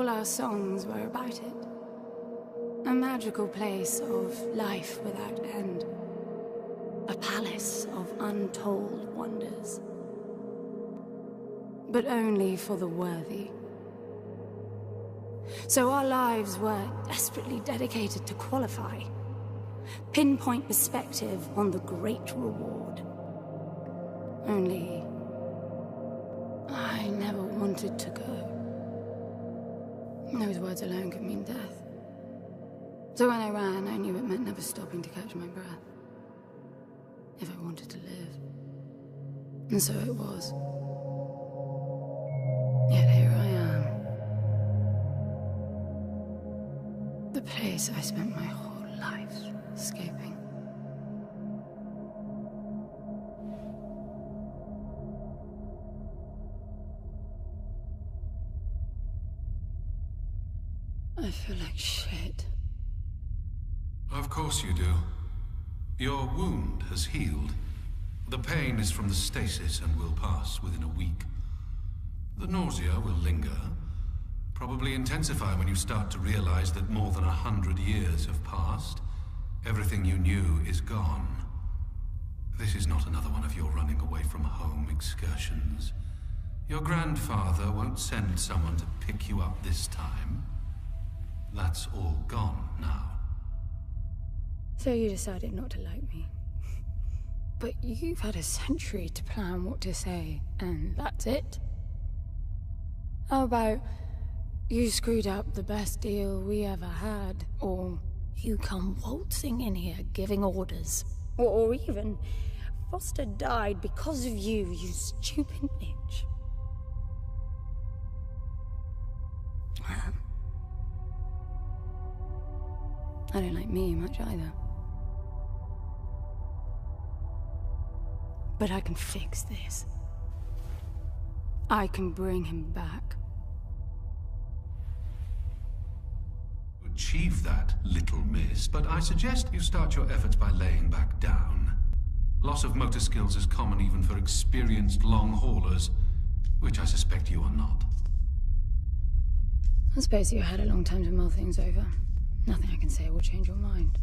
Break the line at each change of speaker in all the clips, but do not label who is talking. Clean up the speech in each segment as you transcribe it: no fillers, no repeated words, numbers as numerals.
All our songs were about it. A magical place of life without end. A palace of untold wonders. But only for the worthy. So our lives were desperately dedicated to qualify. Pinpoint perspective on the great reward. Only... I never wanted to go. Those words alone could mean death. So when I ran, I knew it meant never stopping to catch my breath. If I wanted to live. And so it was. Yet here I am. The place I spent my whole life escaping. I feel like shit.
Of course you do. Your wound has healed. The pain is from the stasis and will pass within a week. The nausea will linger, probably intensify when you start to realize that more than 100 years have passed. Everything you knew is gone. This is not another one of your running away from home excursions. Your grandfather won't send someone to pick you up this time. That's all gone now.
So you decided not to like me. But you've had a century to plan what to say, and that's it? How about you screwed up the best deal we ever had, or you come waltzing in here giving orders, or even Foster died because of you, you stupid bitch. I don't like me much either. But I can fix this. I can bring him back.
Achieve that, little miss, but I suggest you start your efforts by laying back down. Loss of motor skills is common even for experienced long haulers, which I suspect you are not.
I suppose you had a long time to mull things over. Nothing I can say will change your mind.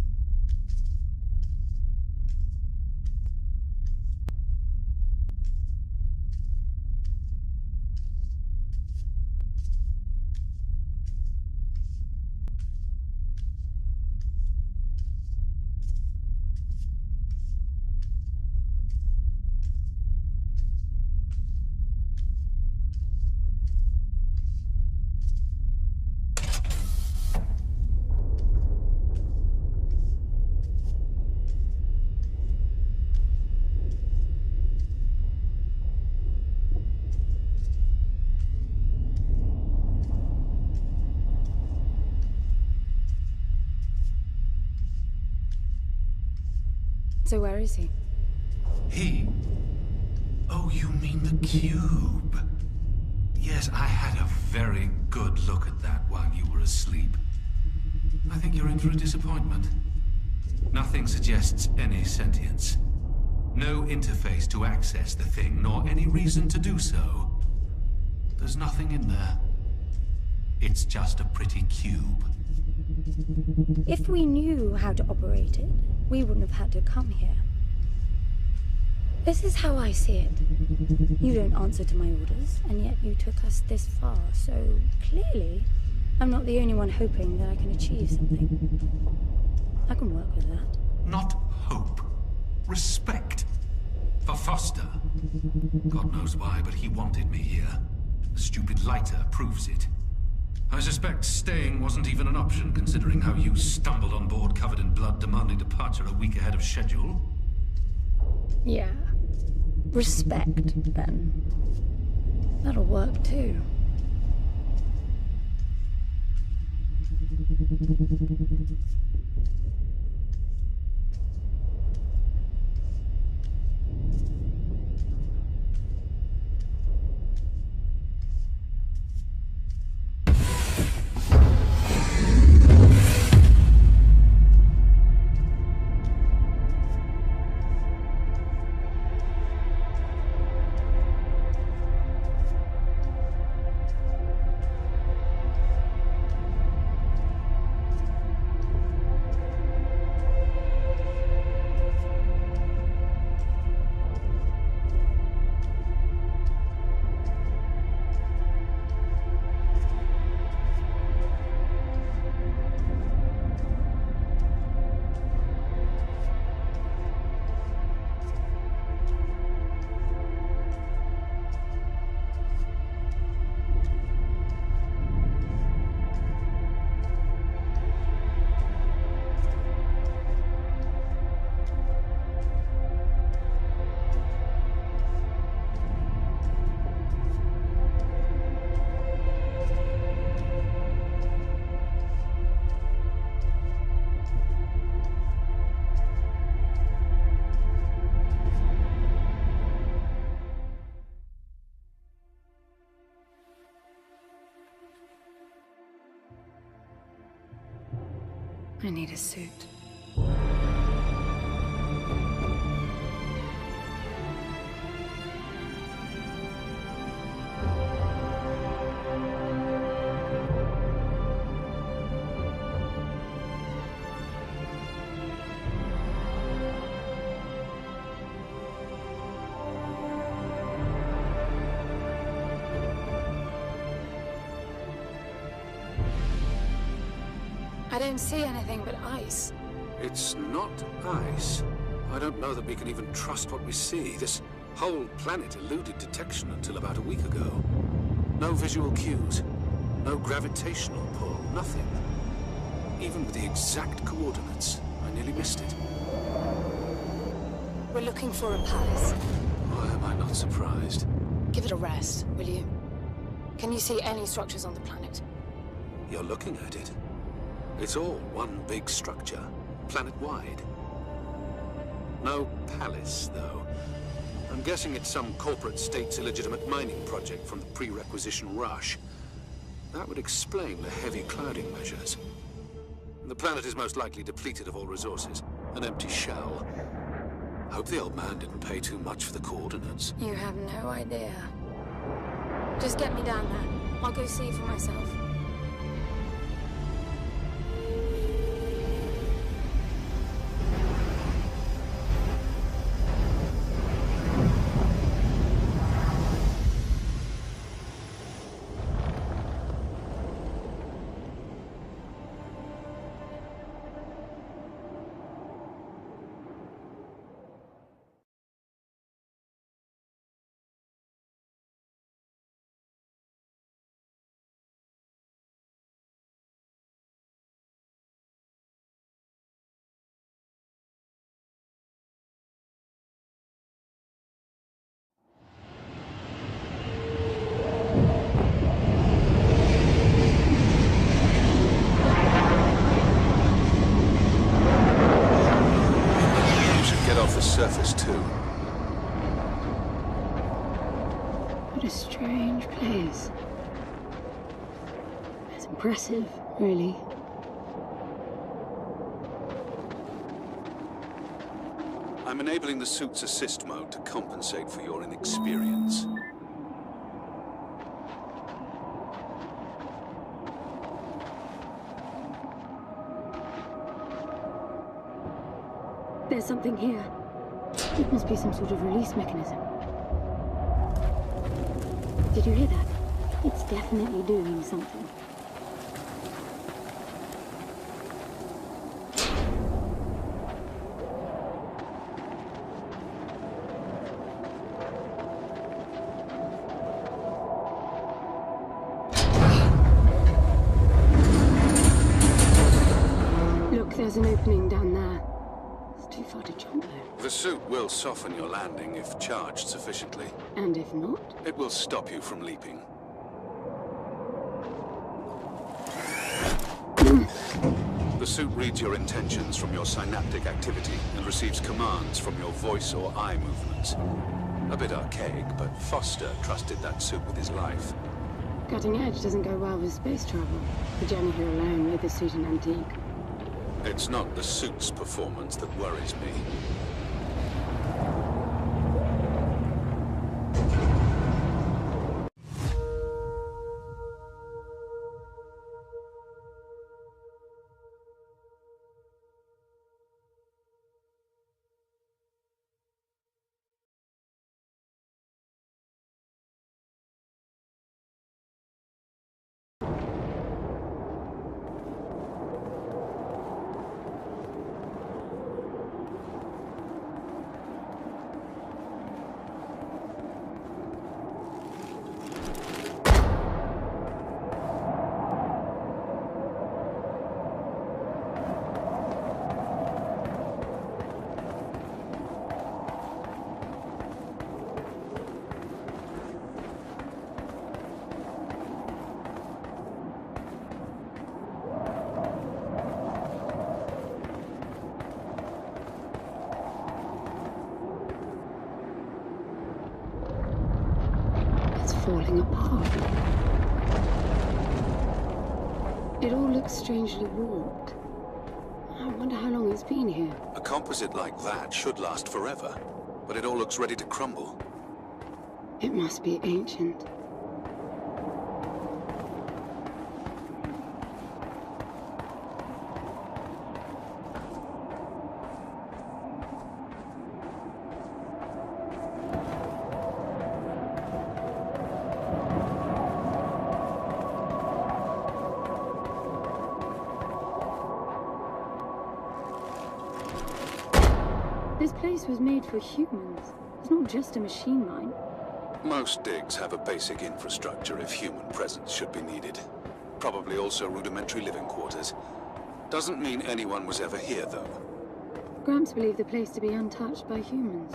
So where is he?
He? Oh, you mean the cube. Yes, I had a very good look at that while you were asleep. I think you're in for a disappointment. Nothing suggests any sentience. No interface to access the thing, nor any reason to do so. There's nothing in there. It's just a pretty cube.
If we knew how to operate it, we wouldn't have had to come here. This is how I see it. You don't answer to my orders, and yet you took us this far, so clearly I'm not the only one hoping that I can achieve something. I can work with that.
Not hope. Respect. For Foster. God knows why, but he wanted me here. The stupid lighter proves it. I suspect staying wasn't even an option, considering how you stumbled on board covered in blood, demanding departure a week ahead of schedule.
Yeah. Respect, then. That'll work, too. I need a suit. I don't see anything but ice.
It's not ice. I don't know that we can even trust what we see. This whole planet eluded detection until about a week ago. No visual cues, no gravitational pull, nothing. Even with the exact coordinates, I nearly missed it.
We're looking for a palace.
Why am I not surprised?
Give it a rest, will you? Can you see any structures on the planet?
You're looking at it. It's all one big structure, planet-wide. No palace, though. I'm guessing it's some corporate state's illegitimate mining project from the pre-requisition rush. That would explain the heavy clouding measures. The planet is most likely depleted of all resources. An empty shell. Hope the old man didn't pay too much for the coordinates.
You have no idea. Just get me down there. I'll go see for myself.
Surface too.
What a strange place. It's impressive, really.
I'm enabling the suit's assist mode to compensate for your inexperience.
There's something here. It must be some sort of release mechanism. Did you hear that? It's definitely doing something. Look, there's an opening down there. It's too far to jump though.
The suit will soften your landing if charged sufficiently.
And if not?
It will stop you from leaping. The suit reads your intentions from your synaptic activity and receives commands from your voice or eye movements. A bit archaic, but Foster trusted that suit with his life.
Cutting edge doesn't go well with space travel. The journey here alone made the suit an antique.
It's not the suit's performance that worries me.
Falling apart. It all looks strangely warped. wonder how long it's been here.
A composite like that should last forever, but it all looks ready to crumble.
It must be ancient. This place was made for humans. It's not just a machine mine.
Most digs have a basic infrastructure if human presence should be needed. Probably also rudimentary living quarters. Doesn't mean anyone was ever here, though.
Gramps believed the place to be untouched by humans.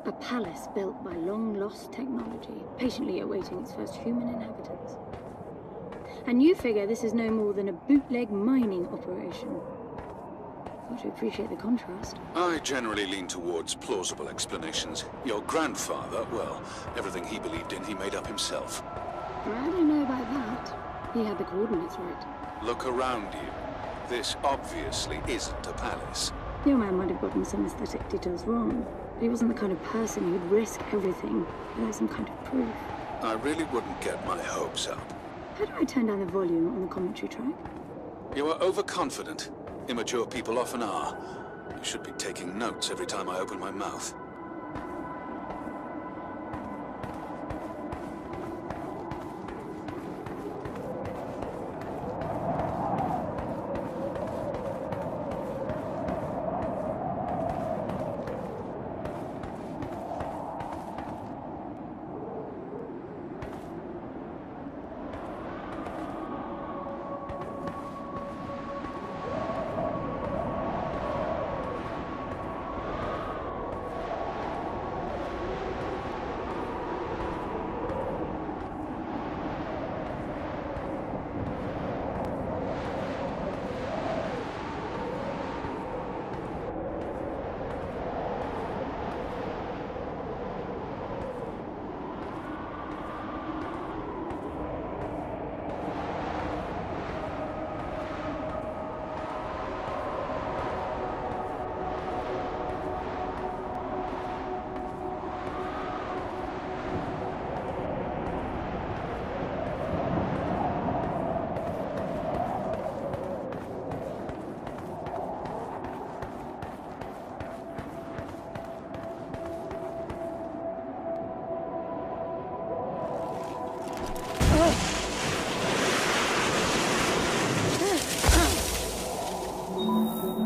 A palace built by long-lost technology, patiently awaiting its first human inhabitants. And you figure this is no more than a bootleg mining operation. Got to appreciate the contrast.
I generally lean towards plausible explanations. Your grandfather, well, everything he believed in, he made up himself.
I don't know about that. He had the coordinates right.
Look around you. This obviously isn't a palace.
Your man might have gotten some aesthetic details wrong, but he wasn't the kind of person who'd risk everything without some kind of proof.
I really wouldn't get my hopes up.
How do I turn down the volume on the commentary track?
You are overconfident. Immature people often are. You should be taking notes every time I open my mouth.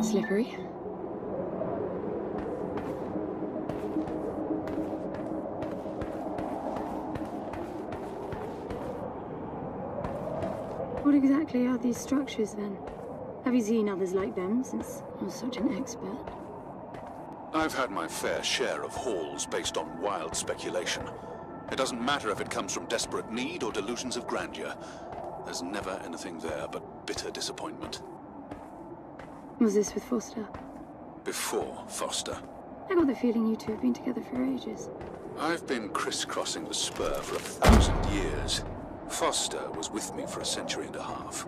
Slippery. What exactly are these structures then? Have you seen others like them since you're such an expert?
I've had my fair share of hauls based on wild speculation. It doesn't matter if it comes from desperate need or delusions of grandeur. There's never anything there but bitter disappointment.
Was this with Foster?
Before Foster.
I got the feeling you two have been together for ages.
I've been crisscrossing the spur for 1,000 years. Foster was with me for a century and a half.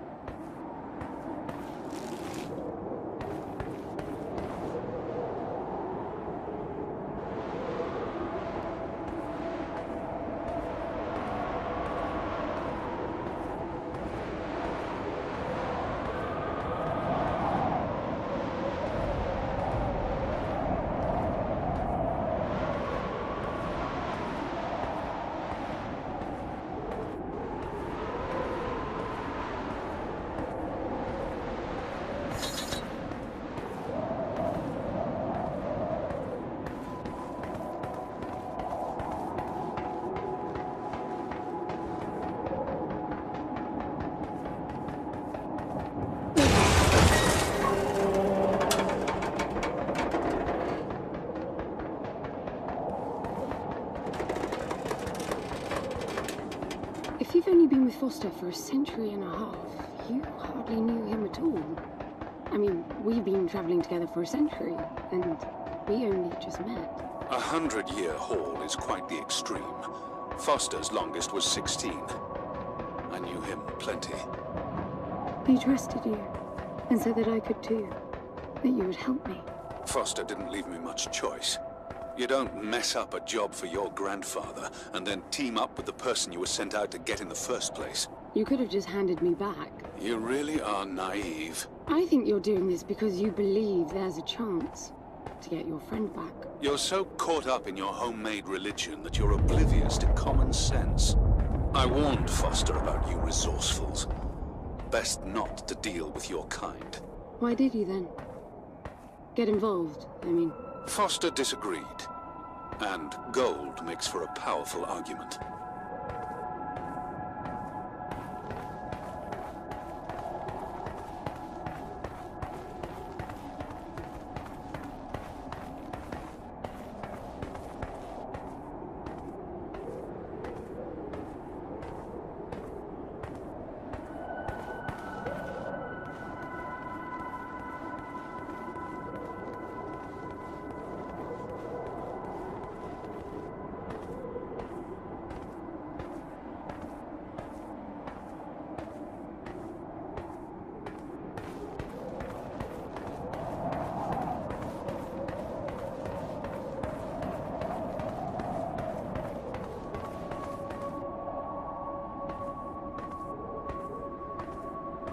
If you've only been with Foster for a century and a half, you hardly knew him at all. I mean, we've been traveling together for a century, and we only just met.
100-year haul is quite the extreme. Foster's longest was 16. I knew him plenty.
He trusted you, and said that I could too. that you would help me.
Foster didn't leave me much choice. You don't mess up a job for your grandfather and then team up with the person you were sent out to get in the first place.
You could have just handed me back.
You really are naive.
I think you're doing this because you believe there's a chance to get your friend back.
You're so caught up in your homemade religion that you're oblivious to common sense. I warned Foster about you resourcefuls. Best not to deal with your kind.
Why did you then? Get involved, I mean.
Foster disagreed. And gold makes for a powerful argument.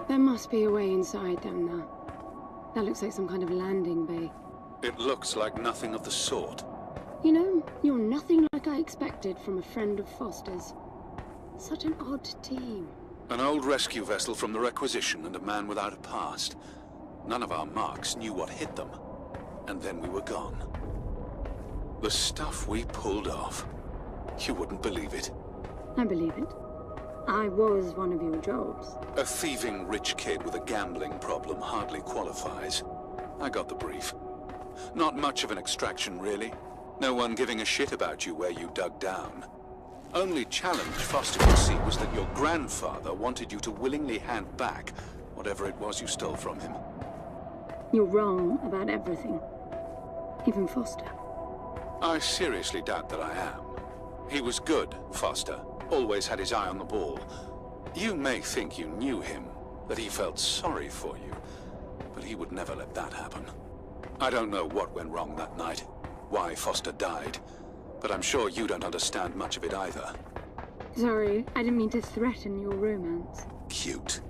There must be a way inside down there. That looks like some kind of landing bay.
It looks like nothing of the sort.
You know, you're nothing like I expected from a friend of Foster's. Such an odd team.
An old rescue vessel from the Requisition and a man without a past. None of our marks knew what hit them. And then we were gone. The stuff we pulled off. You wouldn't believe it.
I believe it. I was one of your jobs.
A thieving rich kid with a gambling problem hardly qualifies. I got the brief. Not much of an extraction, really. No one giving a shit about you where you dug down. Only challenge Foster could see was that your grandfather wanted you to willingly hand back whatever it was you stole from him.
You're wrong about everything. Even Foster.
I seriously doubt that I am. He was good, Foster. Always had his eye on the ball. You may think you knew him, that he felt sorry for you, but he would never let that happen. I don't know what went wrong that night, why Foster died, but I'm sure you don't understand much of it either.
Sorry, I didn't mean to threaten your romance.
Cute.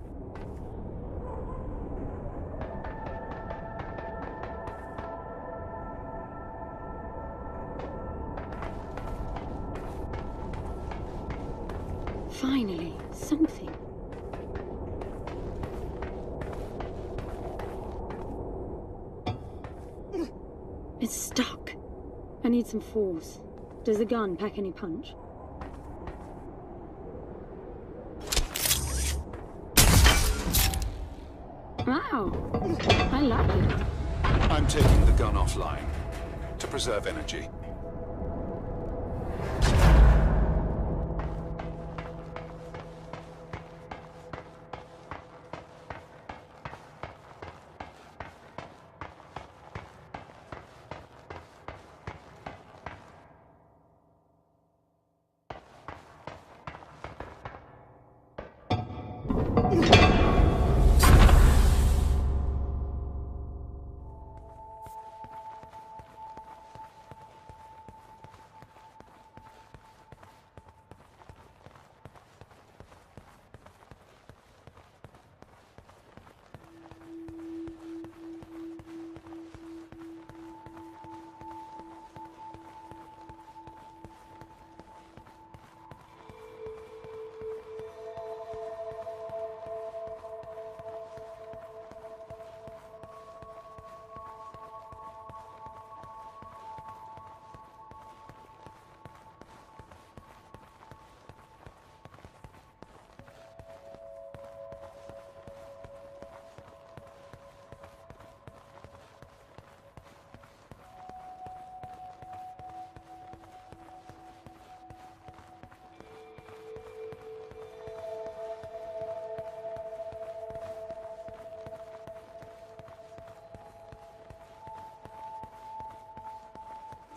Finally, something. It's stuck. I need some force. Does the gun pack any punch? Wow, I like it.
I'm taking the gun offline to preserve energy.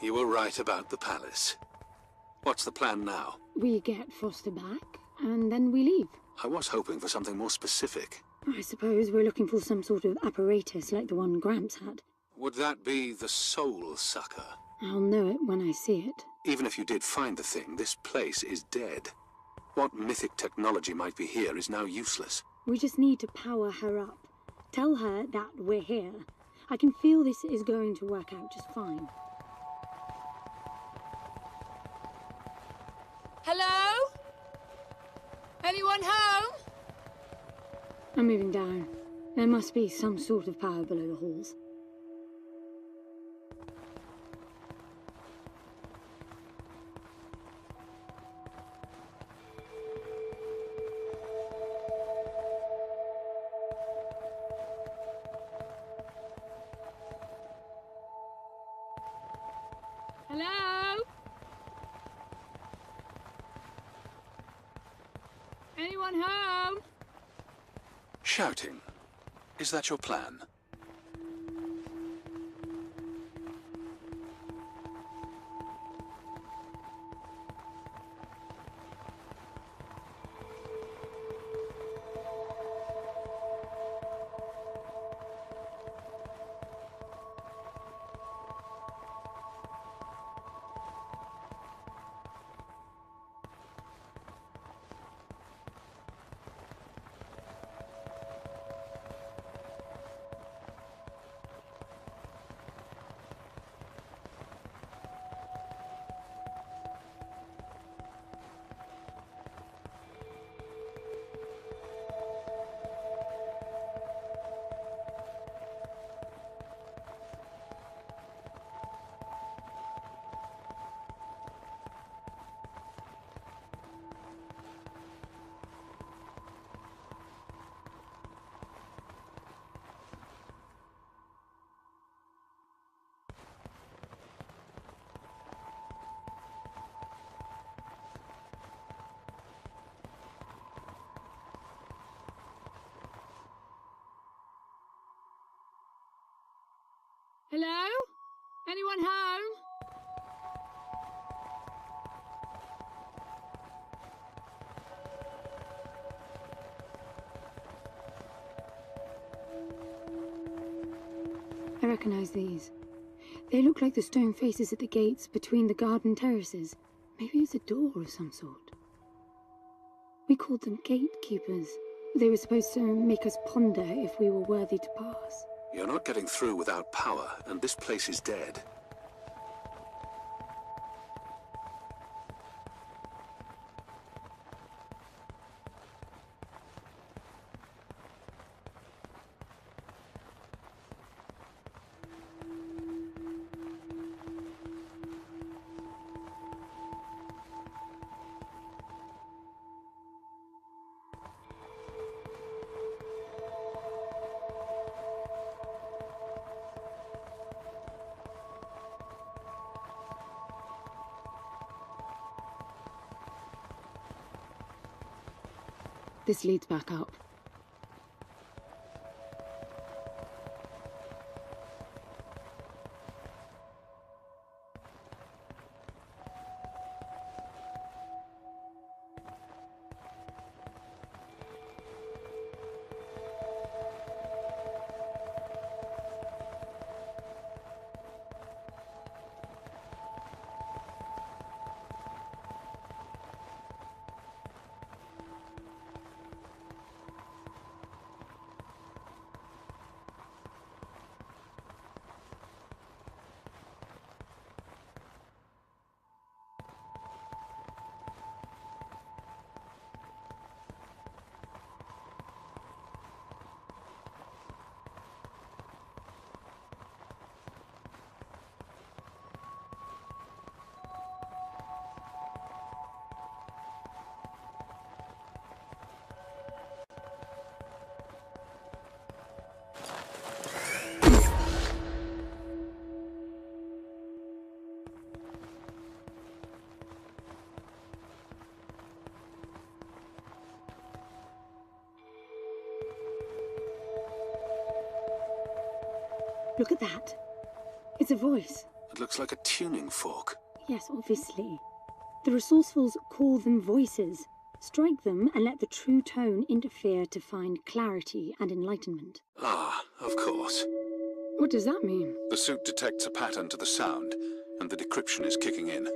You were right about the palace. What's the plan now?
We get Foster back, and then we leave.
I was hoping for something more specific.
I suppose we're looking for some sort of apparatus like the one Gramps had.
Would that be the Soul Sucker?
I'll know it when I see it.
Even if you did find the thing, this place is dead. What mythic technology might be here is now useless.
We just need to power her up. Tell her that we're here. I can feel this is going to work out just fine.
Hello? Anyone home?
I'm moving down. There must be some sort of power below the halls.
Hello? Anyone home?
Shouting. Is that your plan?
Hello? Anyone home?
I recognize these. They look like the stone faces at the gates between the garden terraces. Maybe it's a door of some sort. We called them gatekeepers. They were supposed to make us ponder if we were worthy to pass.
You're not getting through without power, and this place is dead.
This leads back up. Look at that. It's a voice.
It looks like a tuning fork.
Yes, obviously. The resourcefuls call them voices. Strike them and let the true tone interfere to find clarity and enlightenment.
Ah, of course.
What does that mean?
The suit detects a pattern to the sound, and the decryption is kicking in.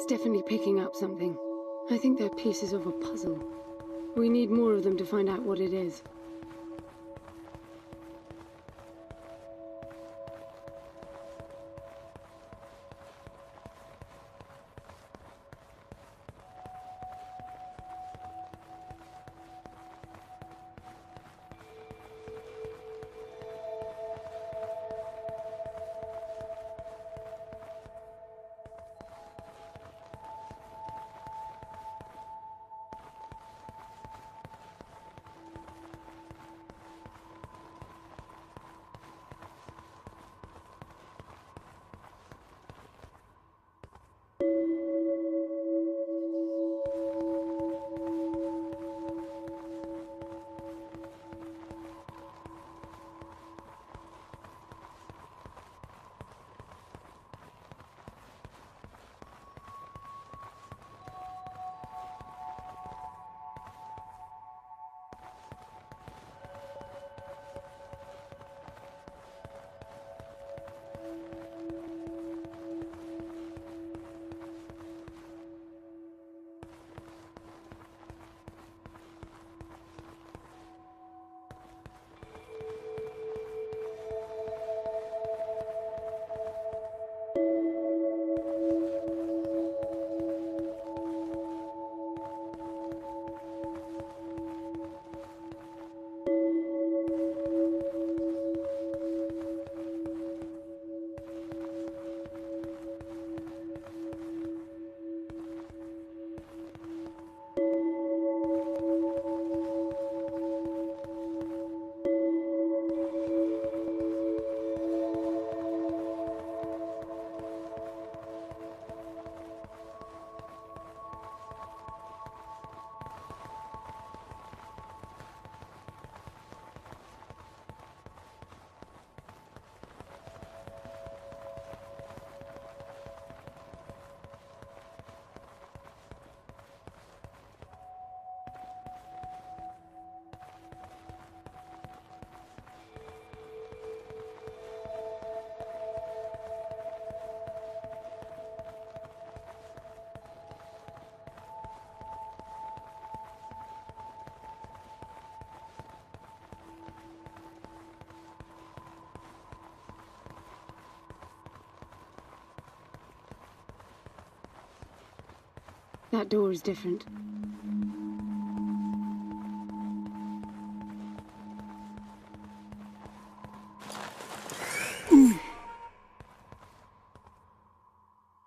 It's definitely picking up something. I think they're pieces of a puzzle. We need more of them to find out what it is. That door is different.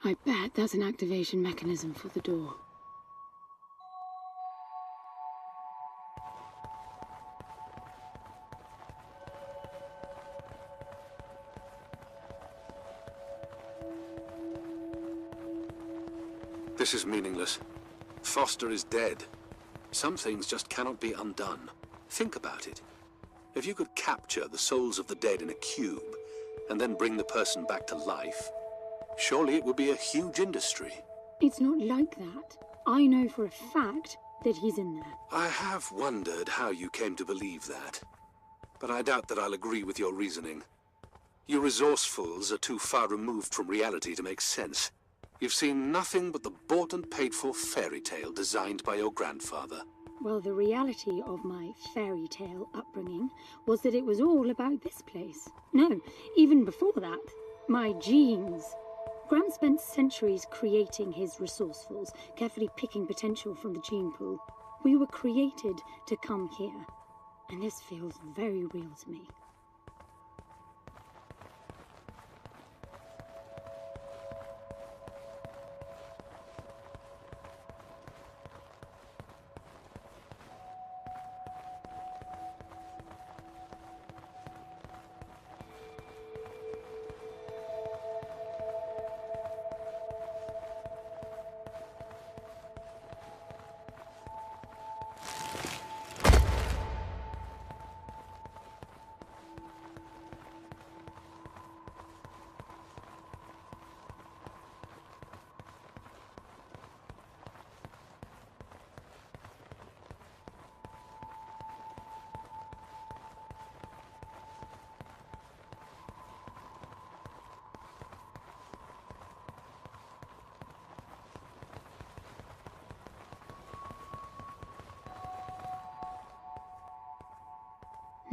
I bet that's an activation mechanism for the door.
This is meaningless. Foster is dead. Some things just cannot be undone. Think about it. If you could capture the souls of the dead in a cube, and then bring the person back to life, surely it would be a huge industry.
It's not like that. I know for a fact that he's in there.
I have wondered how you came to believe that. But I doubt that I'll agree with your reasoning. You resourcefuls are too far removed from reality to make sense. You've seen nothing but the bought and paid for fairy tale designed by your grandfather.
Well, the reality of my fairy tale upbringing was that it was all about this place. No, even before that, my genes. Graham spent centuries creating his resourcefuls, carefully picking potential from the gene pool. We were created to come here, and this feels very real to me.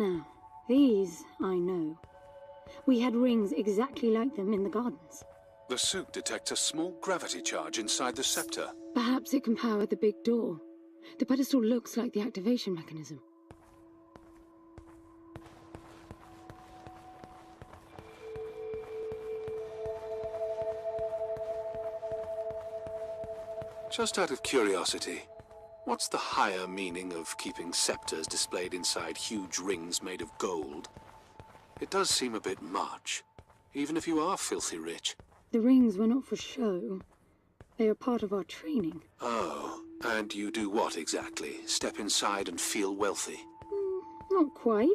Now, these I know. We had rings exactly like them in the gardens.
The suit detects a small gravity charge inside the scepter.
Perhaps it can power the big door. The pedestal looks like the activation mechanism.
Just out of curiosity, what's the higher meaning of keeping scepters displayed inside huge rings made of gold? It does seem a bit much, even if you are filthy rich.
The rings were not for show. They are part of our training.
Oh, and you do what exactly? Step inside and feel wealthy?
Not quite.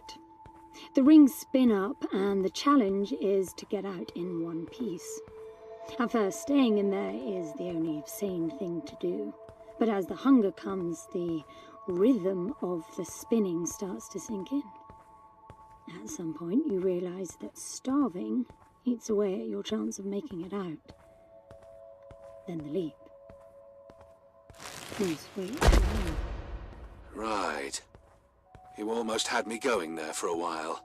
The rings spin up, and the challenge is to get out in one piece. At first, staying in there is the only sane thing to do. But as the hunger comes, the rhythm of the spinning starts to sink in. At some point, you realize that starving eats away at your chance of making it out. Then the leap. Yes, wait.
Right. You almost had me going there for a while.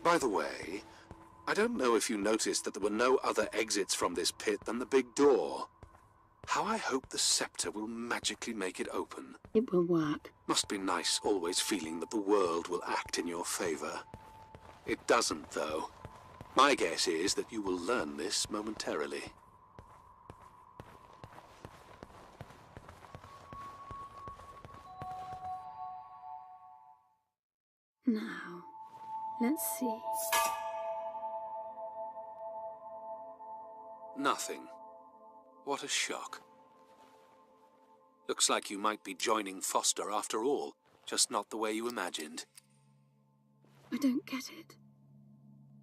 By the way, I don't know if you noticed that there were no other exits from this pit than the big door. How I hope the scepter will magically make it open.
It will work.
Must be nice always feeling that the world will act in your favor. It doesn't, though. My guess is that you will learn this momentarily.
Now, let's see.
Nothing. What a shock. Looks like you might be joining Foster after all, just not the way you imagined.
I don't get it.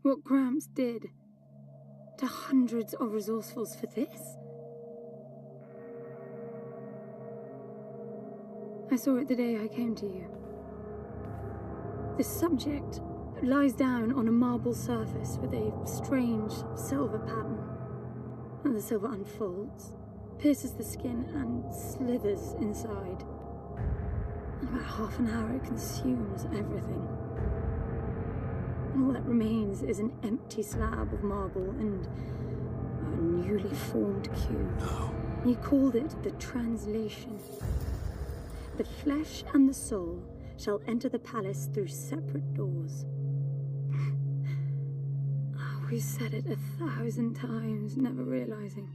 What Gramps did to hundreds of resourcefuls for this? I saw it the day I came to you. The subject lies down on a marble surface with a strange silver pattern. And the silver unfolds, pierces the skin, and slithers inside. In about half an hour, it consumes everything. And all that remains is an empty slab of marble and a newly formed cube.
No.
He called it the translation. The flesh and the soul shall enter the palace through separate doors. We said it 1,000 times, never realizing.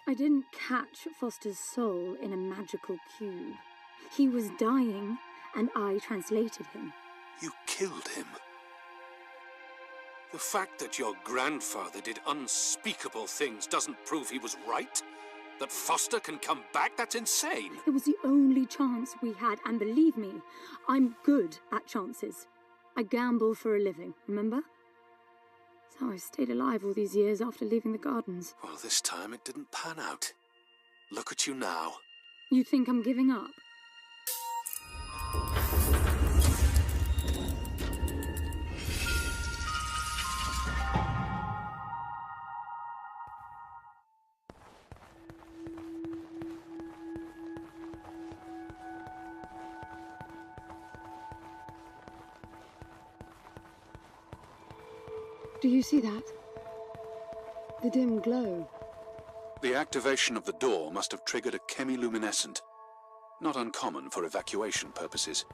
I didn't catch Foster's soul in a magical cube. He was dying, and I translated him.
You killed him. The fact that your grandfather did unspeakable things doesn't prove he was right? That Foster can come back? That's insane!
It was the only chance we had, and believe me, I'm good at chances. I gamble for a living, remember? That's how I stayed alive all these years after leaving the gardens.
Well, this time it didn't pan out. Look at you now.
You think I'm giving up? Do you see that? The dim glow.
The activation of the door must have triggered a chemiluminescent. Not uncommon for evacuation purposes.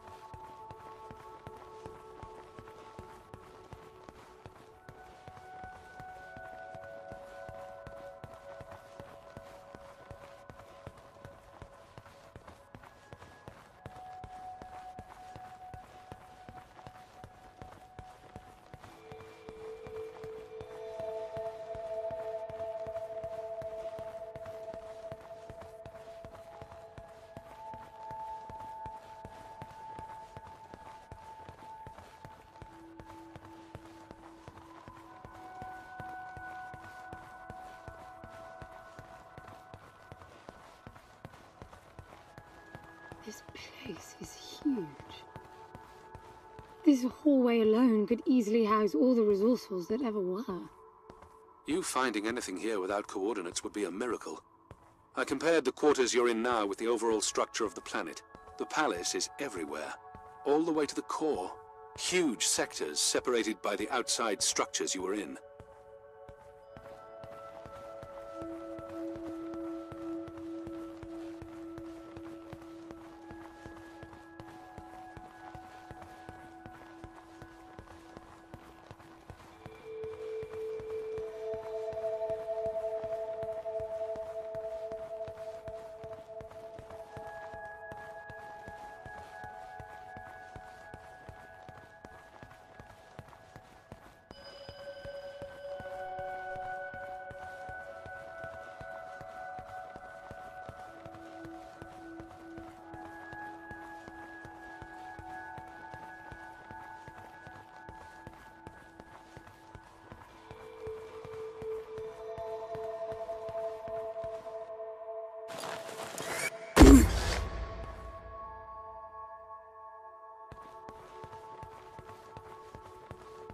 This place is huge. This hallway alone could easily house all the resourcefuls that ever were.
You finding anything here without coordinates would be a miracle. I compared the quarters you're in now with the overall structure of the planet. The palace is everywhere, all the way to the core. Huge sectors separated by the outside structures you were in.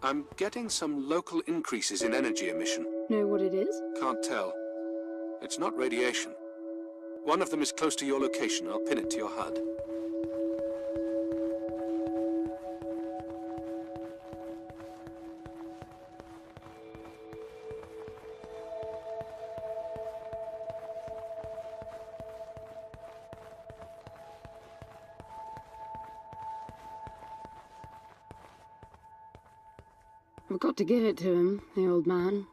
I'm getting some local increases in energy emission.
Know what it is?
Can't tell. It's not radiation. One of them is close to your location. I'll pin it to your HUD.
I've got to give it to him, the old man.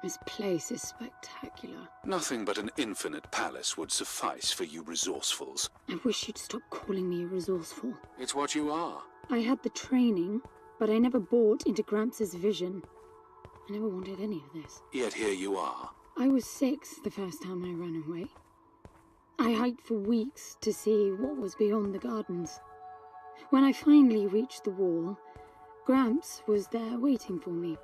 This place is spectacular.
Nothing but an infinite palace would suffice for you resourcefuls.
I wish you'd stop calling me a resourceful.
It's what you are.
I had the training, but I never bought into Gramps' vision. I never wanted any of this.
Yet here you are.
I was 6 the first time I ran away. I hiked for weeks to see what was beyond the gardens. When I finally reached the wall, Gramps was there waiting for me.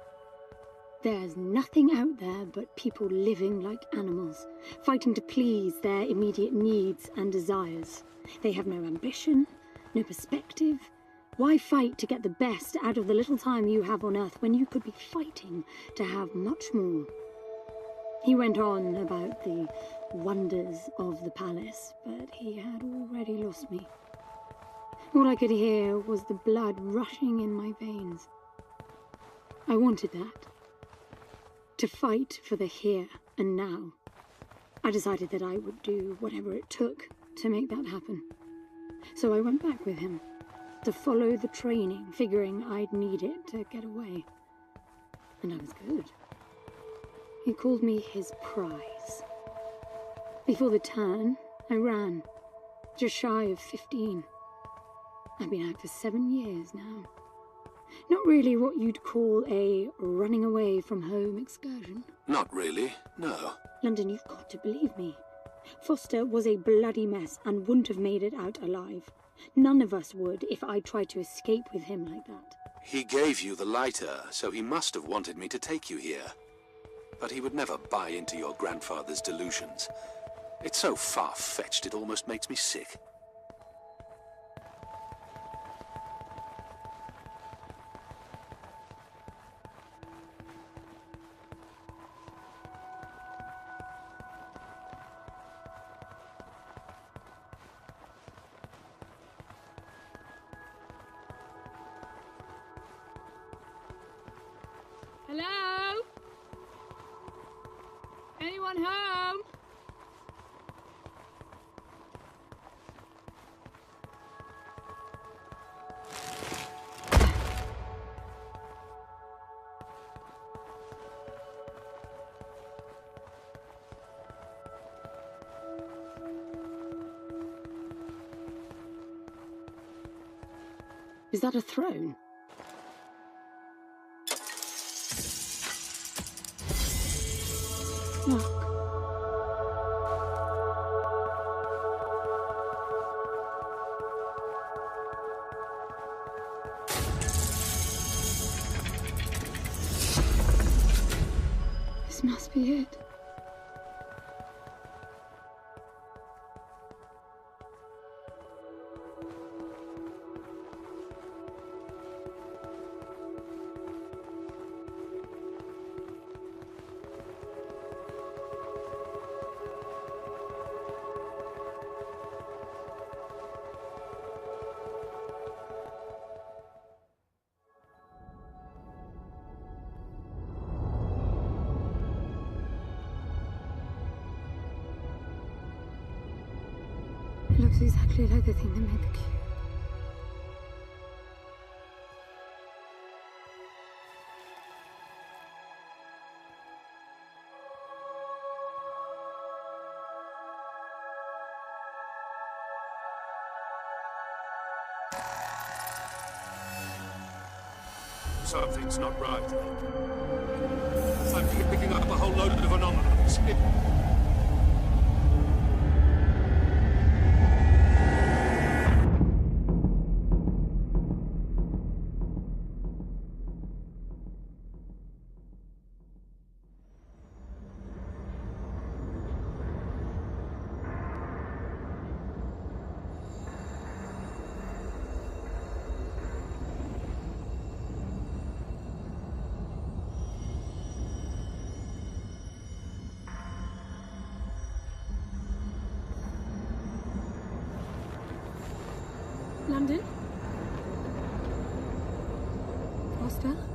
There's nothing out there but people living like animals, fighting to please their immediate needs and desires. They have no ambition, no perspective. Why fight to get the best out of the little time you have on Earth when you could be fighting to have much more? He went on about the wonders of the palace, but he had already lost me. All I could hear was the blood rushing in my veins. I wanted that. To fight for the here and now. I decided that I would do whatever it took to make that happen. So I went back with him, to follow the training, figuring I'd need it to get away. And I was good. He called me his prize. Before the turn, I ran, just shy of 15. I've been out for 7 years now. Not really what you'd call a running away from home excursion.
Not really, no.
London, you've got to believe me. Foster was a bloody mess and wouldn't have made it out alive. None of us would if I tried to escape with him like that.
He gave you the lighter, so he must have wanted me to take you here. But he would never buy into your grandfather's delusions. It's so far-fetched it almost makes me sick.
Hello? Anyone home?
Is that a throne? Look. This must be it. Looks exactly like the thing that made the cube.
Something's not right. I'm picking up a whole load of anomalies.
London? Foster?